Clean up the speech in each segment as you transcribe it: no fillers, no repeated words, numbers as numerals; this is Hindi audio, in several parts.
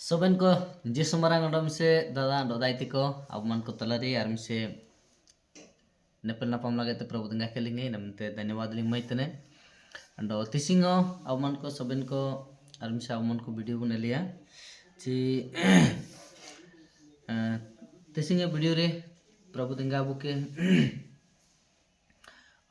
सोबेन को जिस मरांग अंडम से दादा दादाइती को अब मन को तलारी आरम से नेपल नापाम लगे तो प्रभु दंगा के लिंगे नमते धन्यवाद लिंग मैतने अंडो तिसिंगो अब मन को सोबेन को आरम से अब मन को वीडियो बना लिया ची तिसिंगे वीडियो रे प्रभु दंगा बुके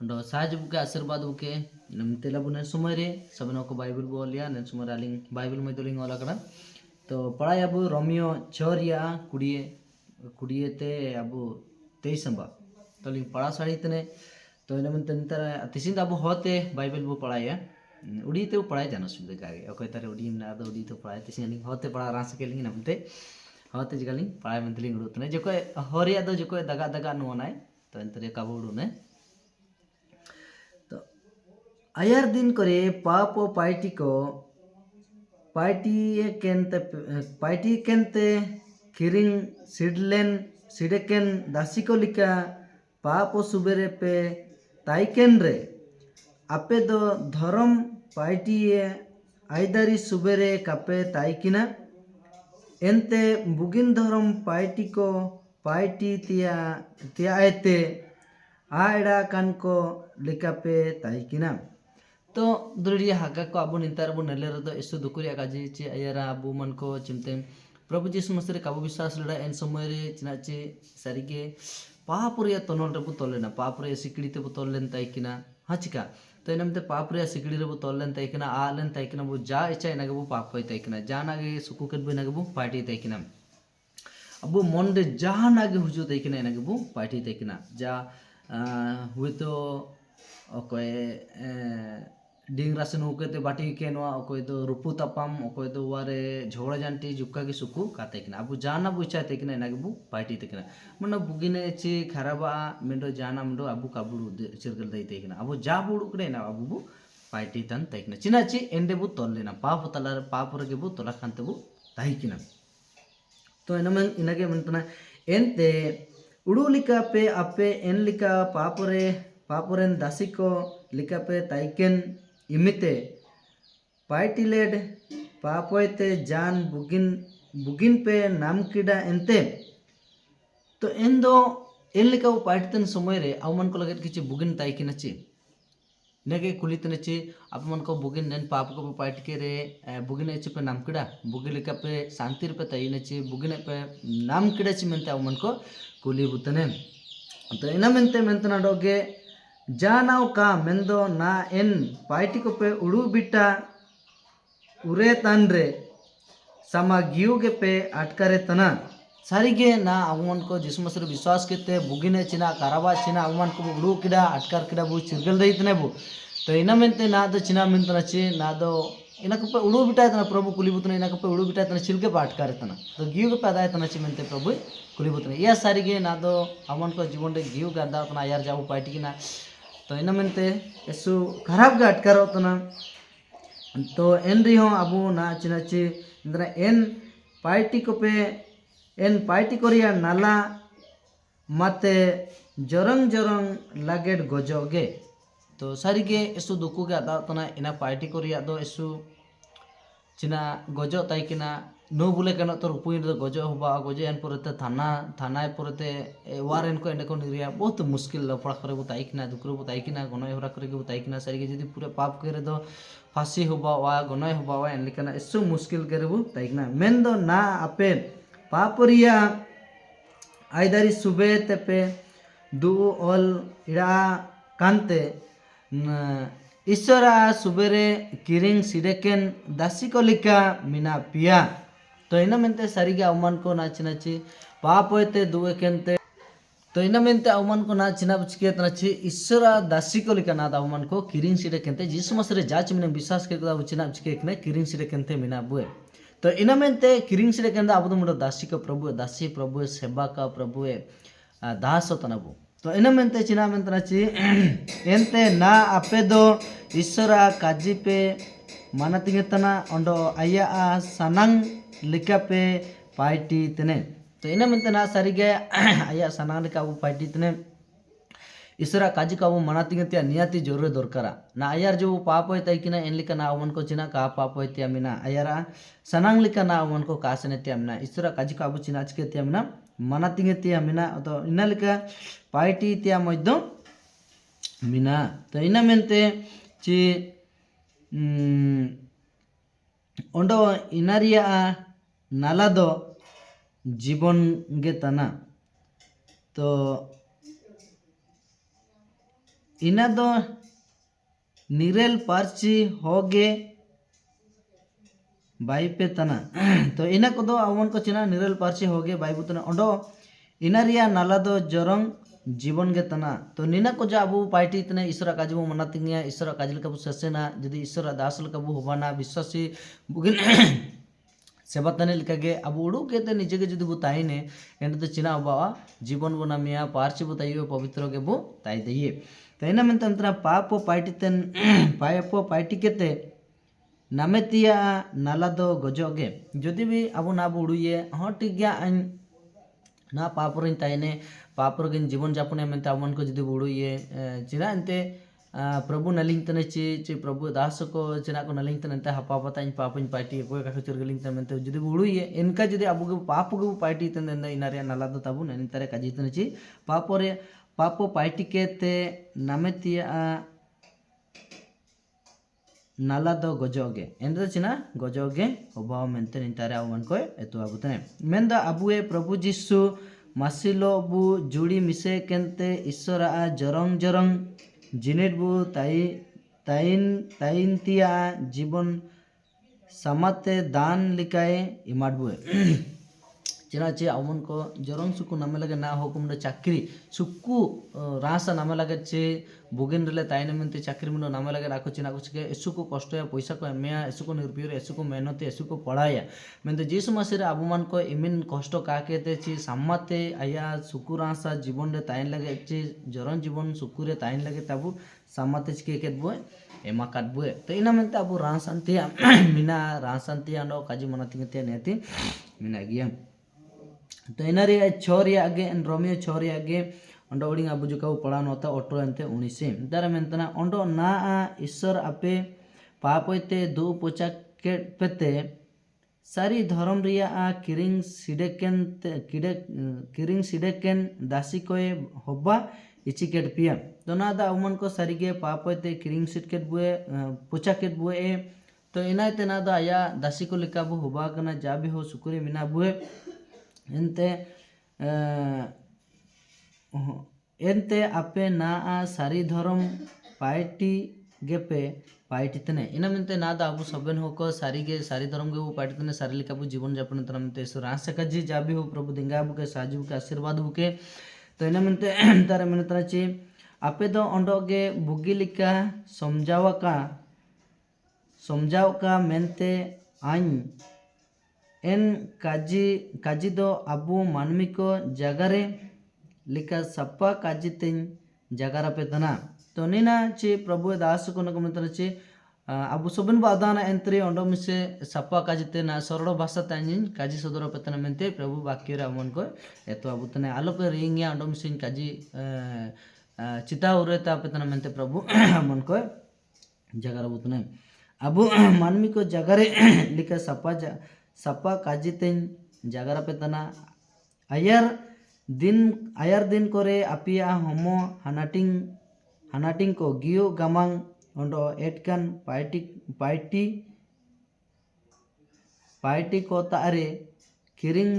अंडो साज बुके आशीर्वाद बुके नमते लाबुने समय रे सोबेन को बाइबल बोलिया नेन समय रालिंग बाइबल में दोलिंग वाला करा तो पढ़ाई अब रोमियो छोरिया कुड़िए कुड़िए ते अब 23 नंबर तो लिंग पढ़ा साड़ी तने तो इन मन तंतर तिसिंद अब होते बाइबल बो पढ़ाया उड़ी ते पढ़ाई जाना सुविधा गागे ओके तारे उड़ी ना दो उड़ी तो पढ़ाई तिसिंद लिंग होते पढ़ा रास के लिंग नमते होते जगह लिंग पढ़ाई में लिंग उड़ो तने जको हरिया दो जको दगा दगा नोनाय तो इंतरे काबुड़ू ने तो आयर दिन करे पाप पाइटी को पाइटी केनते किरिंग सिडलेन सिडेकेन दासिको लिका पाप सुबेरे पे ताइकेन रे आपे दो धर्म पाइटी आइदारी सुबेरे कापे ताइकिना एनते बुगिन धर्म पाइटी को पाइटी तिया तिया आयते आड़ा कान को लिकापे ताइकिना तो दुरिया हाका को अबो निंतार बो नले रदो एसु दुकुरिया काजी चे अयरा अबो मन को चिमते प्रभु जीसु मसीह काबो विश्वास लड़ा एन समय रे चिनाचे सारिगे पापुरिया तनल रे बो तोलेना पापुरिया सिकड़ी ते बो तोलेन ताइकिना हाचिका तो एनमते पापुरिया सिकड़ी रे बो तोलेन ताइकिना आलेन ताइकिना बो जा इचा एना गबो पाप होय ताइकिना जाना गे सुकु केट बो एना गबो पार्टी ताइकिना अबो मन रे जाना गे हुजु ताइकिना एना गबो पार्टी ताइकिना जा हुए तो ओके डिंगरा से नौकते बाटी के नवा ओकोय दो रुपु तापाम ओकोय दो वारे झोड़ा जानटी जुक्का के सुकु काते किना अबु जाना बुचा ते किना ना गबु पार्टी ते किना मन बुगिने ची खराबा मेंडो जाना मेंडो अबु काबुडु चिरगल दई ते किना अबु जा बुडु कडे ना अबु पार्टी तन ते किना चिना ची एंडे बु तोल्लेना पाप तला पाप रगे बु तोला खानते बु ताई किना तो एनमन इनागे मनतना एनते उडुलिका पे आपे एनलिका पापरेन दासिको लिका पे ताइकेन इमिते पाइटिलेड पापोयते जान बुगिन पे नाम किडा एंते तो एन दो एन लिका वो पाइटतन समय रे आवमन को लगत किछि बुगिन ताइकिना छि नेगे कुलितने छि आपमन को बुगिन नेन पाप को पाइट के रे बुगिन एछि पे नाम किडा बुगि लिका पे शांति पे ताइने छि बुगिन पे नाम किडा छि मेनते आवमन को कुली बुतने तो एना मेंतना डोगे जानाव का मेंदो ना एन पाइटी को पे उड़ू बिटा उरे तानरे समा गियुगे पे अटकारे तना सारिगे ना अवमन को जिसमसर विश्वास केते बुगिने चिना काराबा चिना अवमन को उड़ू किडा अटकार किडा बु चिरगल रही तने बु तो इना मेंते ना दो चिना मेंतना छि ना दो इना को पे उड़ू बिटा तना प्रभु कुली बुतने इना को पे उड़ू बिटा तना चिलके पे अटकारे तना तो गियुगे पे अदाय तना छि मेंते प्रभु कुली बुतने या सारिगे ना दो अवमन को जीवन रे गियु गादा तना यार जाबु पाइटी किना तो इन मेनते एसु खराब गा अटकारो तना तो एन रिहो अबु ना चिनाची इंद्रा एन पार्टी को पे एन पार्टी कोरिया नाला मते जरंग लागेट गजोगे तो सारिगे एसु दुकु गा दा तना इना पार्टी कोरिया दो एसु चिना गजो ताइकिना नो बुले कनो तो रुपुइन दो गजो होबा गजो एन परते थाना परते वारेन को एंडे को निरिया बहुत मुश्किल लफड़ा करे बुताइकिना दुकरो बुताइकिना गनय होरा करे बुताइकिना सारिगे जदी पूरे पाप करे दो फांसी होबा वा गनय होबा वा एन लिकना एसु मुश्किल करे बुताइकिना मेन दो ना आपे पापरिया आइदारी सुबे तेपे दु ऑल इड़ा कांते ईश्वरा सुबेरे किरिंग सिडेकेन दासी को लिका मिना पिया तो इन मेनते सारिगे अवमान को नाची पाप होते दुए केनते तो इन मेनते अवमान को ना चिना बुचके नाची ईश्वरा दासी को लिका ना अवमान को किरिंग सिडेकेनते जिसु मसरे जाच मिने विश्वास के बुचिना बुचके ने किरिंग सिडेकेनते मिना बुए तो इन मेनते किरिंग सिडेकेन दा अबदो मुडो दासी को प्रभु दासी प्रभु सेवा का प्रभु दास तनाबु तो इन मेनते चिना मेनतना ची एनते ना आपे दो ईश्वरा काजी पे मानतिगे तना ओंडो आया सनांग लिका पे पाइटी तने तो इन मेनते ना सारिगे आया सनांग लिका पाइटी तने ईश्वरा काजी का वो मनाती गतिया नियाती जरूर दरकारा ना आयार जो पाप होता है कि ना इन लिखा ना अवन को चिना का पाप होती है मिना आयारा सनांग लिखा ना अवन को कासने त्या मिना ईश्वरा काजी का वो चिना चिके त्या मिना मनाती गतिया मिना तो इना लिखा पार्टी त्या मध्य मिना तो इना मेंते ची ओंडो इनारिया नाला दो जीवन गे तना तो इना दो निरेल पार्ची होगे बाइपे तना तो इना को दो अवन को चिना निरेल पार्ची होगे बाइबु तना ओंडो इनारिया नाला दो जोरंग जीवन गे तना तो निना को जा अबु पार्टी तने ईश्वर काजबु मनातिंगिया ईश्वर काजल कबु ससेना यदि ईश्वर दासल कबु होबाना विश्वासी बुगिन सेवा तने लिकागे अब उड़ूक के निजे के जुदी बु ताइने एंड तो चिना अबा जीवन बु नामिया पार्ची बु ताइयो पवित्र के बु ताइ दइए तैना मेंते अंतरा पाप पार्टी तेन पाप पार्टी केते नामेतिया नाला दो गजोगे जदि भी अब ना बु उड़ुए हाँ ठीक गया ना पाप रिन ताइने पाप रिन जीवन जापन मेंते अमन को जदि उड़ुए चिना एंते प्रभु नलिंग तने ची प्रभु दास को चिना को नलिंग तने हपा पता पापन पार्टी को का चुर गलिंग तने मेंते जदि उड़ुए इनका जदि अब पाप को पार्टी तने इनारे नाला दो तबु नन तरे काजी तने ची पाप पार्टी केते नामेतिया नाला दो गजोगे एंदो चिना गजोगे अभाव मेंते नितारे अवन को एतो अबुतने मेंदा अबुए प्रभु जिसु मासिलो बु जुड़ी मिसे केंते ईश्वरा जरंग जरंग जिनेट बु ताइनतिया जीवन समाते दान लिकाए इमाट बुए चिना चे अमन को जरंग सुकु नामे लगे ना हुकुम दे चाकरी सुकु रासा नामे लगे चे बुगिन रले ताइने मेंते चाकरी मुनो नामे लगे राखो चिना कुछ के एसुको कष्ट या पैसा को एमेया एसुको निर्भर एसुको मेहनत एसुको पढ़ाया मेंते जिस मासरे अबुमान को इमिन कष्ट काके ते ची सम्मते आया सुकु रासा जीवन रे ताइन लगे चे जरंग जीवन सुकु रे ताइन लगे तबु सम्मते चके केत बुए एमा काट बुए तो इना मेंते अबु रासांतिया मिना रासांतिया नो काजी मनातिंगते नेति मिना गिया तो इनारे छोरिया आगे रोमियो छोरिया आगे ओंडो उडिंग अबु जुका पढ़ा नोता ऑटो एंते 19 दारा मेंतना ओंडो ना ईश्वर आपे पापते दु पोचा के पेते सारी धर्म रिया किरिंग सिडेकेन दासी कोए होबा इचिकेट पिया तो ना दा उमन को सारी के पापते किरिंग सिडकेट बुए पोचा केट बुए तो इनाते ना दा या दासी को लिका बु होबा कना जा भी हो सुकुरे मिना बुए एंते आपे ना सारी धर्म पार्टी गेपे पार्टी तने इना मेंते ना दा अबु सबन हो को सारी धर्म गे पार्टी तने सारी लिका बु जीवन यापन तने मेंते सो रास का जी जाबी हो प्रभु दिंगा बु के साजु के आशीर्वाद बुके तो इना मेंते तारे मेन तना ची आपे दो ओंडो गे बुगी लिका समझाव का मेंते आइन एन काजी दो अबु मानमी को जगारे लिका सप्पा काजी तेन जगारा पे तना तो नीना ची प्रभु दास को नको मंत्र ची अबु सबन बादाना एंट्री ओंडो मिसे सप्पा काजी तेना सरल भाषा ताइन काजी सदरो पे तना मेंते प्रभु वाक्य रे अमन को एतो अबु तने आलोक रिंगिया ओंडो मिसे काजी चिता उरेता पे तना मेंते प्रभु अमन को जगारा बुतने अबु मानमी को जगारे लिका सपा काजी तेन जगारा पे तना आयर दिन करे अपिया होमो हानाटिंग को गियो गमांग ओंडो एटकन पार्टी को तारे किरिंग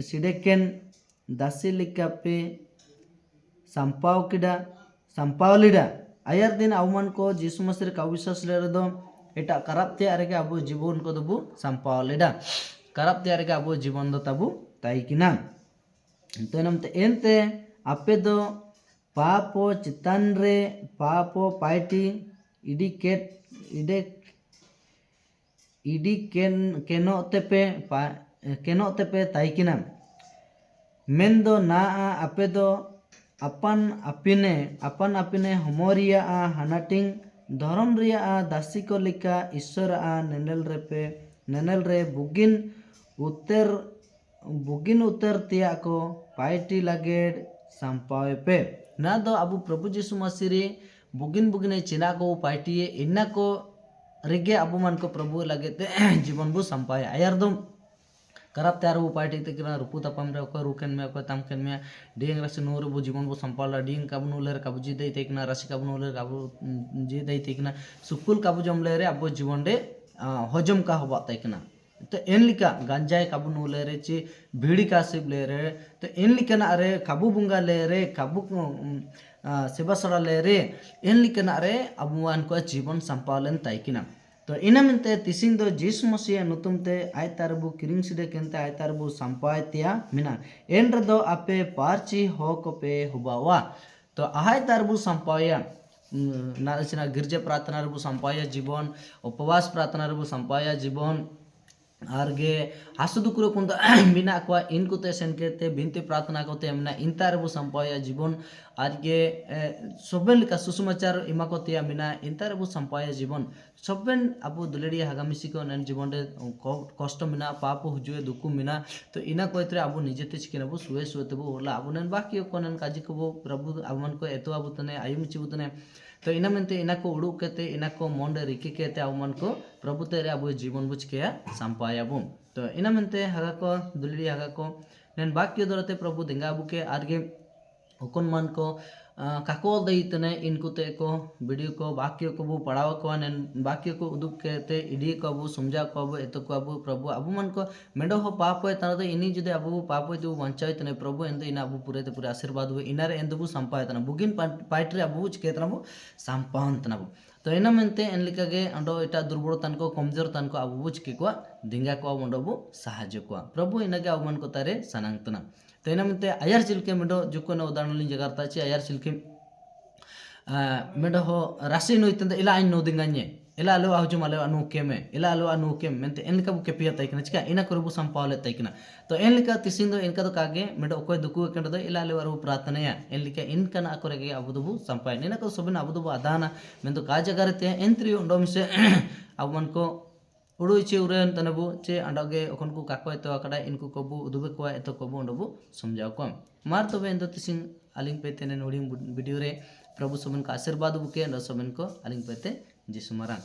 सिडेकेन दासी लिका पे संपाव लिडा आयर दिन अवमान को जिसु मसीह का अविश्वास ले दो एटा खराब ते आरे के अबु जीवन को दबु संपाव लेडा खराब ते आरे के अबु जीवन दो तबु ताई किना तो नमते एंते आपे दो पापो चितान रे पापो पार्टी इडी केनो तेपे ताई किना मेन दो ना आपे दो अपन अपिने हमोरिया हानाटिंग धर्म रिया दासी को लिका ईश्वर नेनल रे बुगिन उतर तिया को पार्टी लागेड संपावे पे ना दो अब प्रभु जीशु मसीह रे बुगिन बुगिन चिना को पार्टी इन्ना को रेगे अब मन को प्रभु लगे जीवन बो संपाया यार दो करप त्यार वो पार्टी ते किना रुपु तपम रे को रुकेन में को तमकेन में डिंग रस नूर बो जीवन बो संपाला डिंग काबु नूलर काबु जी दे तेकना रसी काबु नूलर काबु जी दे तेकना सुकुल काबु जम ले रे अब जीवन रे हजम का होबा तेकना तो एनलिका गांजाय काबु नूले रे ची बीड़ी का सिब ले रे तो एनलिका ना रे काबु बुंगा ले रे काबु सेवा सड़ा ले रे एनलिका ना रे अबुआन को जीवन संपालन ताइकिना तो ina mente tising do Jesus Masiya nutum te ay tarbu kiring side kente ay tarbu sampai tia mina enre do ape parchi hok pe hubawa तो आहाय तारबु संपाया नाचना गिरजे प्रार्थना रबु संपाया जीवन उपवास प्रार्थना रबु संपाया जीवन आरगे हासुदुकुरो कुंद बिना को इनको ते सेनकेते बिनती प्रार्थना कोते हमना इंतारबु संपाया जीवन आरगे सोबेन का सुसमाचार इमा कोते मिना इंतारबु संपाया जीवन सोबेन अबु दुलेडी हागामिसी को नन जीवन रे कष्ट मिना पाप हुजुए दुकु मिना तो इना कोइत्रे अबु निजेते चिकेनबु सुवे सुवेतबु होला अबु नन बाकी को नन काजी को प्रभु अबमन को एतो अबु तने आयुम चिबुतने तो इना मेनते इना को उड़ू केते इना को मन रे रिके केते अबमन को प्रभु तेरे अबु जीवन बुच के संपाया बु तो इना मेनते हागा को दुलेडी हागा को नन बाकी दरते प्रभु देंगा अबु के आरगे हुकुन मन को काको दईतने इनको ते को वीडियो को वाक्य को बु पढ़ाव को नन वाक्य को उदुक केते इडी को बु समझा को बु एतो को बु प्रभु अबु मन को मेडो हो पाप है तने इनी जुदे अबु पाप है तो वंचाय तने प्रभु एंद इना अबु पूरे ते पूरे आशीर्वाद हो इनारे एंद बु संपाय तने बुगिन पाइट्रे अबु चकेतना बु संपान तना बु तो इना मेनते एनलिका गे अंडो एटा दुर्बल तन को कमजोर तन को अबु बुच के को दिंगा को अंडो बु सहाय्य को प्रभु इनागे अबु मन को तारे सनांग तना तो इना मेनते आयर चिलके मेडो जुको न उदाहरण लिन जगारता ची आयर चिलके मेडो हो राशि नो इतंद इला इन नो दिंगान्ये इला लो आहुजु माले अनु केमे इला लो अनु केम मेनते एनलिका बु केपिया तैकना चिका इना करबु संपावले तैकना तो एनलिका तिसिंदो इनका तो कागे मेडो ओकोय दुकु केंड दो इला लो अरु प्रार्थनाया एनलिका इनकना अकोरेगे अबुदबु संपाय निना को सबन अबुदबु अदाना मेंदो का जगारते एंत्रि उंडो मिसे अबमन को उड़ू चे उरेन तनबु चे अंडगे ओखन को काको एतो अकड़ा इनको को बु उदुबे को एतो को बु उंडबु समझाव को मार तबे एंदो तिसिंग अलिंग पेते ने नोडी वीडियो रे प्रभु सबन का आशीर्वाद बुके न सबन को अलिंग पेते जिसु मारा।